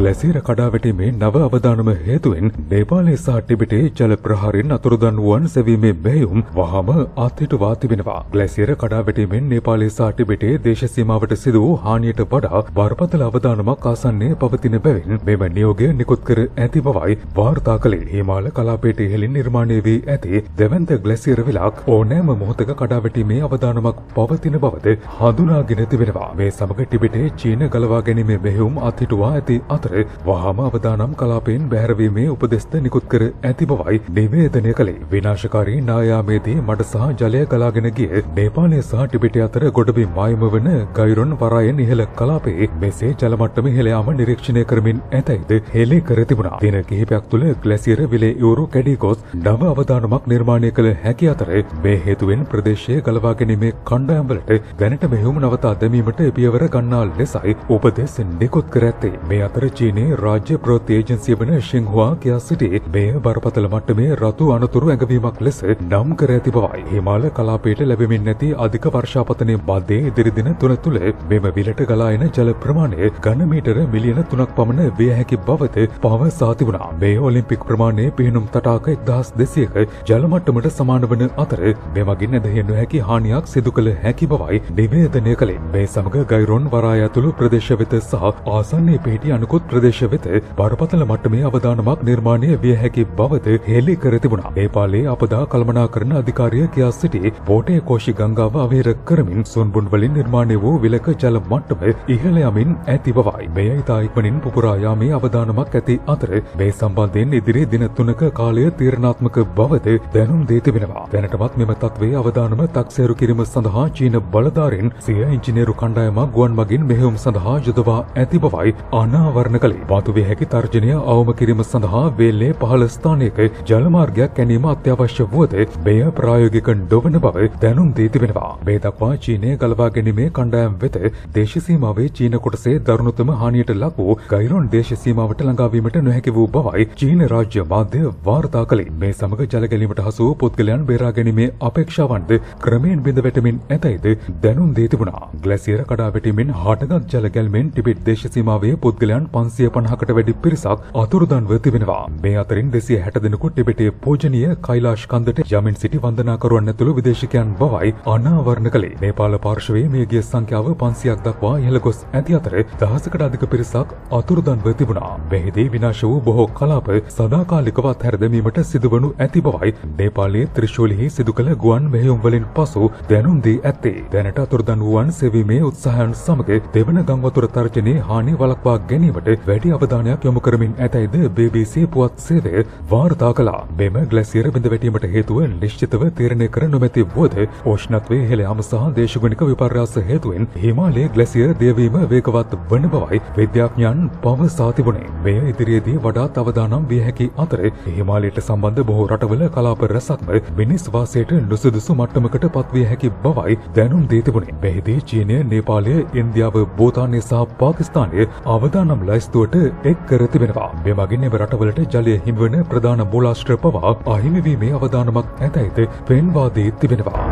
ග්ලැසියර කඩාවැටීමේ නව අවදානම හේතුවෙන් නේපාලයේ සහ ටිබෙටේ ජල ප්‍රහාරයෙන් අතුරුදන් වූවන් සෙවීමේ බැයුම් වහාම අත්හිටුවා තිබෙනවා. ග්ලැසියර කඩාවැටීමෙන් නේපාලයේ සහ ටිබෙටේ දේශ සීමාවට සිදු වූ හානියට වඩා බරපතල අවදානමක් ආසන්නයේ පවතින බැවින් මෙම නියෝගය නිකුත් කර ඇති බවයි වාර්තා කළේ. හිමාල කලාපයට ඉහළින් නිර්මාණය වී ඇති දෙවන්ත ග්ලැසියර විලක් ඕනෑම මොහොතක කඩාවැටීමේ අවදානමක් පවතින බවද හඳුනාගෙන තිබෙනවා. මේ සමග ටිබෙටේ චීන ගලවා ගැනීමේ බැයුම් අත්හිටුවා ඇති අතර වහාම අවදානම් කලාපයෙන් බැහැරවීමේ උපදෙස්ද නිකුත් කර ඇති බවයි නිවේදනය කළේ. විනාශකාරී නායාමේදී මඩ සහ ජලය ගලාගෙන ගිය නේපාලය සහ ටිබෙටය අතර ගොඩබිම් මායම වන ගයිරොන් වරායෙන් ඉහළ කලාපයේ මෙසේ ජල මට්ටම ඉහළ යාම නිරීක්ෂණය කරමින් ඇතැයිද හෙළි කර තිබුණා. දින කිහිපයක් තුළ ග්ලැසියර විලේ ඉවුරු කැඩී ගොස් නව අවදානමක් නිර්මාණය කළ හැකි අතර මේ හේතුවෙන් ප්‍රදේශයේ ගලවා ගැනීමේ කණ්ඩායම්වලට දැනට මෙහෙයුම් නවතා දැමීමට පියවර ගන්නා ලෙසයි උපදෙස් නිකුත් කර ඇත්තේ. මේ අතර චීනයේ රාජ්‍ය ප්‍රවෘත්ති ඒජන්සිය වන ශින්හුවා කියා සිටි මේ බරපතල මට්ටමේ රතු අනතුරු ඇඟවීමක් ලෙස නම් කර ඇති බවයි. හිමාල කලාපයට ලැබෙමින් නැති අධික වර්ෂාපතනයේ මැදේ ඉදිරි දින 3 තුළ මෙම විලට ගලා එන ජල ප්‍රමාණය ඝන මීටර මිලියන 3ක් පමණ විය හැකි බවද පවසා තිබුණා. මේ ඔලිම්පික් ප්‍රමාණය පිහිනුම් තටාක 1200ක ජල මට්ටමට සමාන වන අතර මෙමගින් ඇදහිය නොහැකි හානියක් සිදු කළ හැකි බවයි නිවේදනය කළේ. මේ සමග ගයිරොන් වරාය ඇතුළු ප්‍රදේශ වෙත සහ ආසන්නයේ පිහිටි අනෙකුත් ප්‍රදේශ වෙත බරපතල මට්ටමේ අවදානමක් නිර්මාණය විය හැකි බවද හෙළි කර තිබුණා. නේපාලයේ අපදා කළමනාකරන අධිකාරිය කියා සිටි බෝටේ කෝෂි ගංගාව අවහිර කරමින් සොන්බුන් වලින් නිර්මාණය වූ විලක ජල මට්ටම ඉහළ යමින් ඇති බවයි. මෙය ඉතා ඉක්මනින් පුපුරා යාමේ අවදානමක් ඇති අතර මේ සම්බන්ධයෙන් ඉදිරි දින 3ක කාලය තීරණාත්මක බවද දැනුම් දී තිබෙනවා. දැනටමත් මෙම තත්ත්වයේ අවදානම තක්සේරු කිරීම සඳහා චීන බලධාරීන් සිය ඉංජිනේරු කණ්ඩායමක් ගුවන් මගින් මෙහෙයුම් සඳහා යොදවා ඇති බවයි අනාවරණ කළේ. මතුවිය හැකි තර්ජනය අවම කිරීම සඳහා වේල්ලේ පහළ ස්ථානයක ජල මාර්ගයක් ගැනීම අත්‍යවශ්‍ය වුවද මෙය ප්‍රායෝගික නොවන බව දැනුම් දී තිබෙනවා. මේ දක්වා චීනයේ ගලවා ගැනීමේ කණ්ඩායම් වෙත දේශ සීමාවේ චීන කොටසේ දරුණුතම හානියට ලක් වූ ගයිරොන් දේශ සීමාවට ළඟාවීමට නොහැකි වූ බවයි චීන රාජ්‍ය මාධ්‍ය වාර්තා කළේ. මේ සමග ජල ගැනීමට හසු වූ පුද්ගලයන් බේරා ගැනීමේ අපේක්ෂාවන්ද ක්‍රමයෙන් බිඳ වැටෙමින් ඇතැයිද දැනුම් දී තිබුණා. ග්ලැසියර කඩාවැටීමෙන් හටගත් ජල ගැල්මෙන් ටිබෙට් දේශ සීමාවේ පුද්ගලයන් 550කට වැඩි පිරිසක් අතුරුදන්ව තිබෙනවා. මේ අතරින් 260 දෙනෙකු ටිබෙටේ පූජනීය කෛලාශ් කන්දට යමින් සිටි වන්දනාකරුවන් ඇතුළු විදේශිකයන් බවයි අනාවරණ කළේ. නේපාල පාර්ශවයේ මියගිය සංඛ්‍යාව 500ක් දක්වා ඉහළ ගොස් ඇති අතර දහසකට අධික පිරිසක් අතුරුදන්ව තිබුණා. මෙහිදී විනාශ වූ බොහෝ කලාප සදාකාලිකව අත්හැර දැමීමට සිදුවනු ඇති බවයි නේපාලයේ ත්‍රිශූලෙහි සිදු කළ ගුවන් මෙහෙයුම් වලින් පසු දැනුම් දී ඇත්තේ. දැනට අතුරුදන් වූවන් සෙවීමේ උත්සාහයන් සමග දෙවන ගංවතුර තර්ජනයේ හානි වළක්වා ගැනීමට වැඩි අවධානයක් යොමු කරමින් ඇතැයිද BBC පුවත් සේවය වාර්තා කළා. මෙම ග්ලැසියර බිඳ වැටීමට හේතුව නිශ්චිතව තීරණය කර නොමැති වුවද උෂ්ණත්වයේ ඉහළ යාම සහ දේශගුණික විපර්යාස හේතුවෙන් හිමාලයේ ග්ලැසියර දියවීම වේගවත් වන බවයි විද්‍යාඥයන් පවසා තිබුණේ. මෙය ඉදිරියේදී වඩාත් අවදානම් විය හැකි අතර හිමාලයට සම්බන්ධ බොහෝ රටවල කලාප රැසක්ම මිනිස් වාසයට නුසුදුසු මට්ටමකට පත්විය හැකි බවයි දැනුම් දී තිබුණේ. මෙහිදී චීනය, නේපාලය, ඉන්දියාව, භූතානය සහ පාකිස්තානය අවදානම් ලයිස්තුවට එක් කර තිබෙනවා. මෙමගින් එම රටවලට ජලය හිමිවන ප්‍රධාන මූලාශ්‍ර පවා අහිමි වීමේ අවදානමක් ඇතැයිද පෙන්වා දී තිබෙනවා.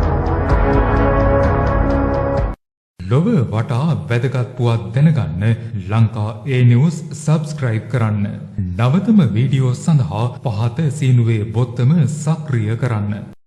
ලොව වටා වැදගත් පුවත් දැනගන්න ලංකා ඒ නිවුස් සබ්ස්ක්‍රයිබ් කරන්න. නවතම වීඩියෝ සඳහා පහත සීනුවේ බොත්තම සක්‍රිය කරන්න.